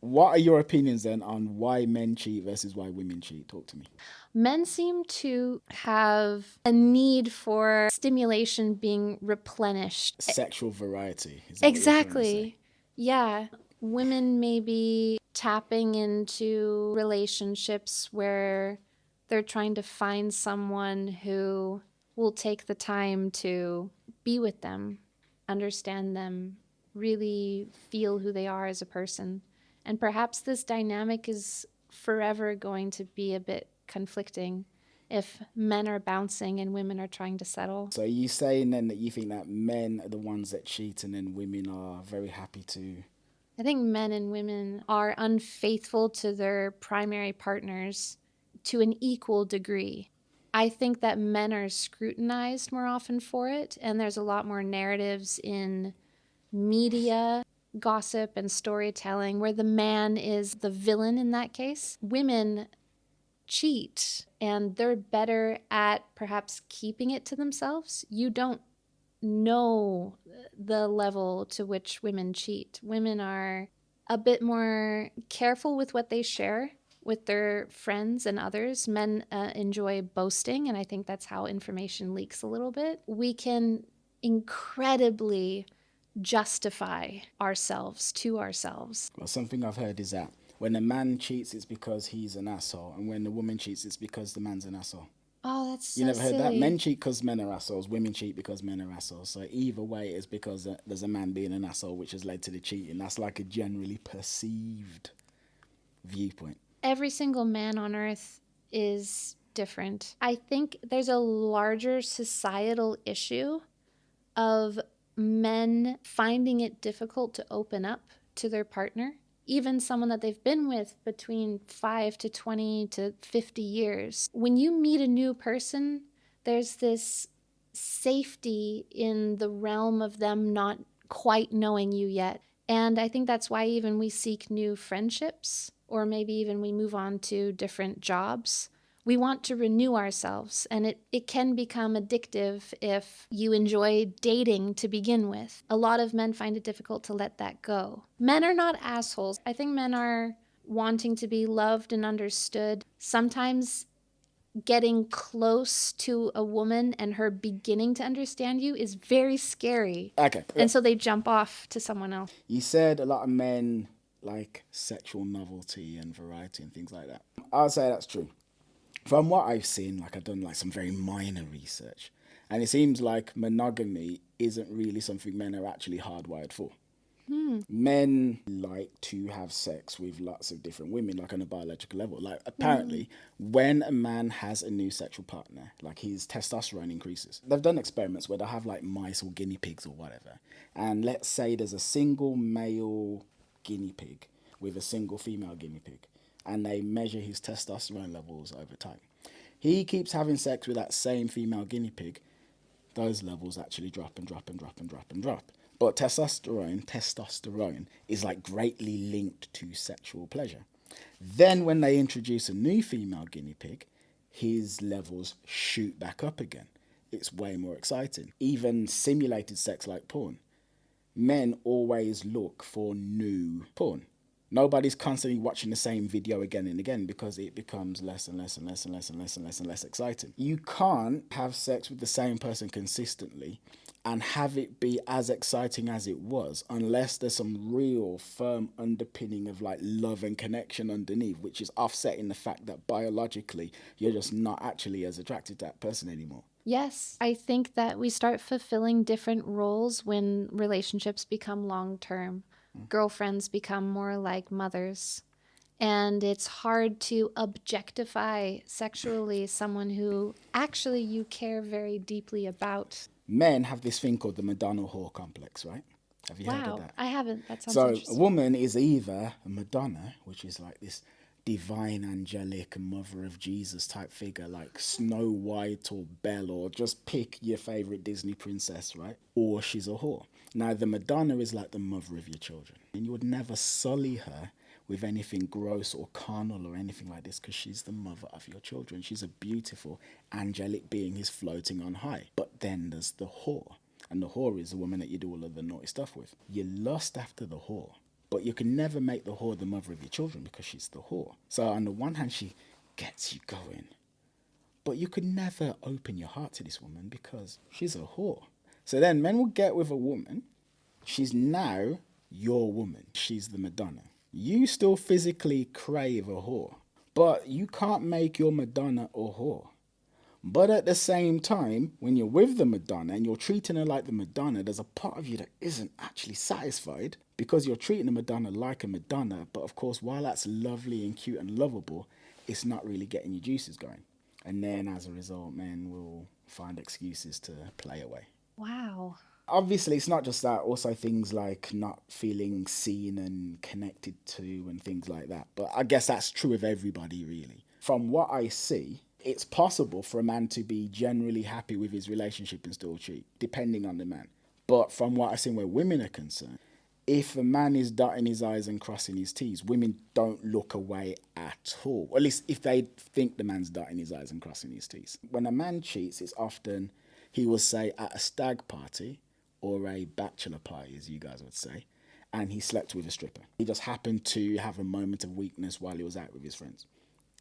What are your opinions then on why men cheat versus why women cheat? Talk to me. Men seem to have a need for stimulation being replenished. Sexual variety, is that what you're trying to say? Exactly. Yeah. Women may be tapping into relationships where they're trying to find someone who will take the time to be with them, understand them, really feel who they are as a person. And perhaps this dynamic is forever going to be a bit conflicting if men are bouncing and women are trying to settle. So are you saying then that you think that men are the ones that cheat and then women are very happy to... I think men and women are unfaithful to their primary partners to an equal degree. I think that men are scrutinized more often for it, and there's a lot more narratives in media, gossip, and storytelling where the man is the villain in that case. Women cheat, and they're better at perhaps keeping it to themselves. You don't know the level to which women cheat. Women are a bit more careful with what they share with their friends and others. Men enjoy boasting, and I think that's how information leaks a little bit. We can incredibly justify ourselves to ourselves. Well, something I've heard is that when a man cheats, it's because he's an asshole, and when the woman cheats, it's because the man's an asshole. Oh, that's so You never heard that? silly. Men cheat because men are assholes. Women cheat because men are assholes. So either way, it's because there's a man being an asshole, which has led to the cheating. That's like a generally perceived viewpoint. Every single man on earth is different. I think there's a larger societal issue of men finding it difficult to open up to their partner, even someone that they've been with between 5 to 20 to 50 years. When you meet a new person, there's this safety in the realm of them not quite knowing you yet. And I think that's why even we seek new friendships, or maybe even we move on to different jobs. We want to renew ourselves, and it can become addictive if you enjoy dating to begin with. A lot of men find it difficult to let that go. Men are not assholes. I think men are wanting to be loved and understood. Sometimes getting close to a woman and her beginning to understand you is very scary. Okay. And so they jump off to someone else. You said a lot of men like sexual novelty and variety and things like that. I'll say that's true. From what I've seen, like I've done like some very minor research, and it seems like monogamy isn't really something men are actually hardwired for. Men like to have sex with lots of different women, like on a biological level. Like apparently, when a man has a new sexual partner, like his testosterone increases. They've done experiments where they have like mice or guinea pigs or whatever, and let's say there's a single male guinea pig with a single female guinea pig, and they measure his testosterone levels over time. He keeps having sex with that same female guinea pig, those levels actually drop and drop and drop and drop and drop. But testosterone is like greatly linked to sexual pleasure. Then when they introduce a new female guinea pig, his levels shoot back up again. It's way more exciting. Even simulated sex like porn. Men always look for new porn. Nobody's constantly watching the same video again and again because it becomes less and less and less and less and less and less and less exciting. You can't have sex with the same person consistently and have it be as exciting as it was unless there's some real firm underpinning of like love and connection underneath, which is offsetting the fact that biologically you're just not actually as attracted to that person anymore. Yes, I think that we start fulfilling different roles when relationships become long term. Girlfriends become more like mothers. And it's hard to objectify sexually someone who actually you care very deeply about. Men have this thing called the Madonna whore complex, right? Have you heard of Wow, that? I haven't. That sounds So a interesting. woman is either a Madonna, which is like this divine, angelic, mother of Jesus type figure, like Snow White or Belle, or just pick your favorite Disney princess, right? Or she's a whore. Now, the Madonna is like the mother of your children, and you would never sully her with anything gross or carnal or anything like this because she's the mother of your children. She's a beautiful, angelic being who's floating on high. But then there's the whore. And the whore is the woman that you do all of the naughty stuff with. You lust after the whore, But you can never make the whore the mother of your children because she's the whore. So on the one hand, she gets you going. But you could never open your heart to this woman because she's a whore. So then men will get with a woman. She's now your woman. She's the Madonna. You still physically crave a whore. But you can't make your Madonna a whore. But at the same time, when you're with the Madonna and you're treating her like the Madonna, there's a part of you that isn't actually satisfied because you're treating the Madonna like a Madonna. But of course, while that's lovely and cute and lovable, it's not really getting your juices going. And then as a result, men will find excuses to play away. Wow. Obviously, it's not just that. Also things like not feeling seen and connected to and things like that. But I guess that's true of everybody, really. From what I see, it's possible for a man to be generally happy with his relationship and still cheat, depending on the man. But from what I've seen where women are concerned, if a man is dotting his I's and crossing his T's, women don't look away at all. Or at least if they think the man's dotting his I's and crossing his T's. When a man cheats, it's often, he will say, at a stag party or a bachelor party, as you guys would say, and he slept with a stripper. He just happened to have a moment of weakness while he was out with his friends.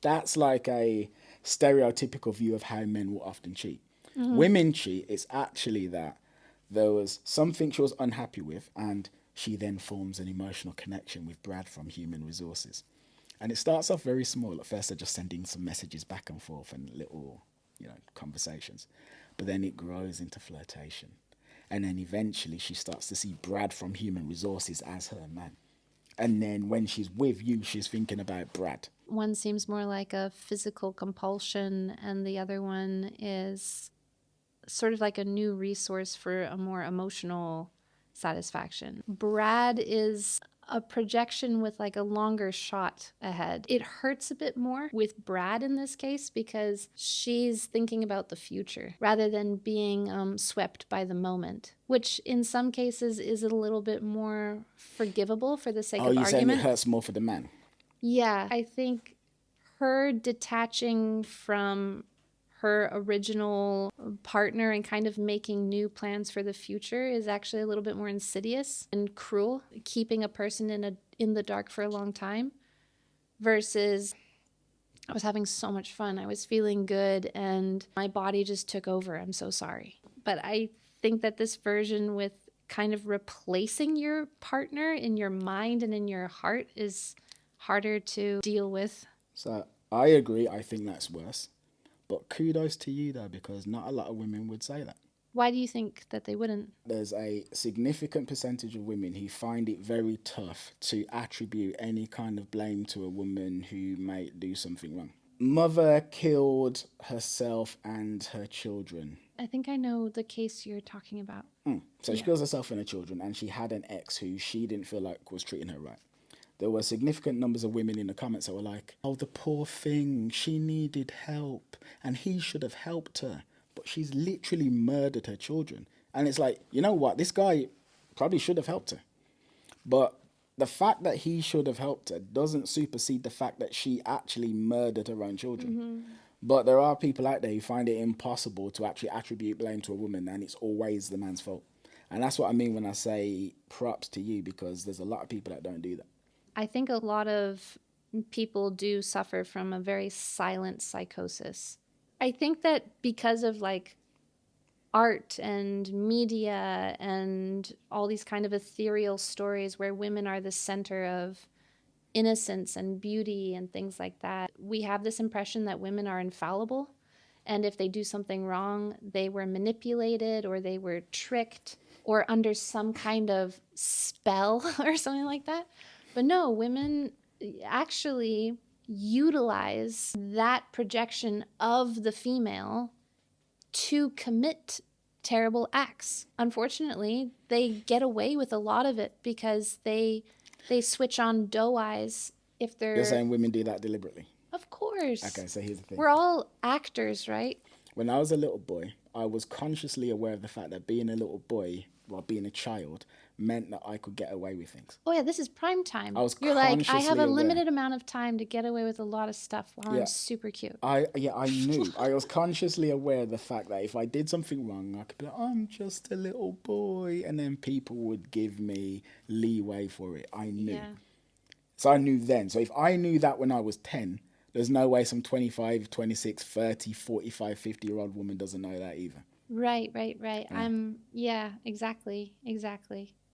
That's like a stereotypical view of how men will often cheat. Mm-hmm. Women cheat, it's actually that there was something she was unhappy with and she then forms an emotional connection with Brad from Human Resources. And it starts off very small. At first, they're just sending some messages back and forth and little, conversations. But then it grows into flirtation. And then eventually she starts to see Brad from Human Resources as her man. And then when she's with you, she's thinking about Brad. One seems more like a physical compulsion, and the other one is sort of like a new resource for a more emotional satisfaction. Brad is a projection with like a longer shot ahead. It hurts a bit more with Brad in this case because she's thinking about the future rather than being swept by the moment, which in some cases is a little bit more forgivable for the sake of argument. Oh, you're saying it hurts more for the man? Yeah, I think her detaching from her original partner and kind of making new plans for the future is actually a little bit more insidious and cruel, keeping a person in the dark for a long time, versus I was having so much fun. I was feeling good and my body just took over. I'm so sorry. But I think that this version with kind of replacing your partner in your mind and in your heart is harder to deal with. So I agree. I think that's worse. But kudos to you, though, because not a lot of women would say that. Why do you think that they wouldn't? There's a significant percentage of women who find it very tough to attribute any kind of blame to a woman who may do something wrong. Mother killed herself and her children. I think I know the case you're talking about. So she kills herself and her children, and she had an ex who she didn't feel like was treating her right. There were significant numbers of women in the comments that were like, oh, the poor thing, she needed help, and he should have helped her. But she's literally murdered her children. And it's like, you know what? This guy probably should have helped her. But the fact that he should have helped her doesn't supersede the fact that she actually murdered her own children. Mm-hmm. But there are people out there who find it impossible to actually attribute blame to a woman, and it's always the man's fault. And that's what I mean when I say props to you, because there's a lot of people that don't do that. I think a lot of people do suffer from a very silent psychosis. I think that because of like art and media and all these kind of ethereal stories where women are the center of innocence and beauty and things like that, we have this impression that women are infallible. And if they do something wrong, they were manipulated or they were tricked or under some kind of spell or something like that. But no, women actually utilize that projection of the female to commit terrible acts. Unfortunately, they get away with a lot of it because they switch on doe eyes if they're... You're saying women do that deliberately? Of course. Okay, so here's the thing. We're all actors, right? When I was a little boy, I was consciously aware of the fact that being a little boy, well, being a child, meant that I could get away with things. Oh yeah, this is prime time. I was You're like, I have consciously a aware. limited amount of time to get away with a lot of stuff while Yeah. I'm super cute. I knew. I was consciously aware of the fact that if I did something wrong, I could be like, I'm just a little boy, and then people would give me leeway for it. I knew. Yeah. So I knew then. So if I knew that when I was 10, there's no way some 25, 26, 30, 45, 50-year-old woman doesn't know that either. Right. Yeah, exactly.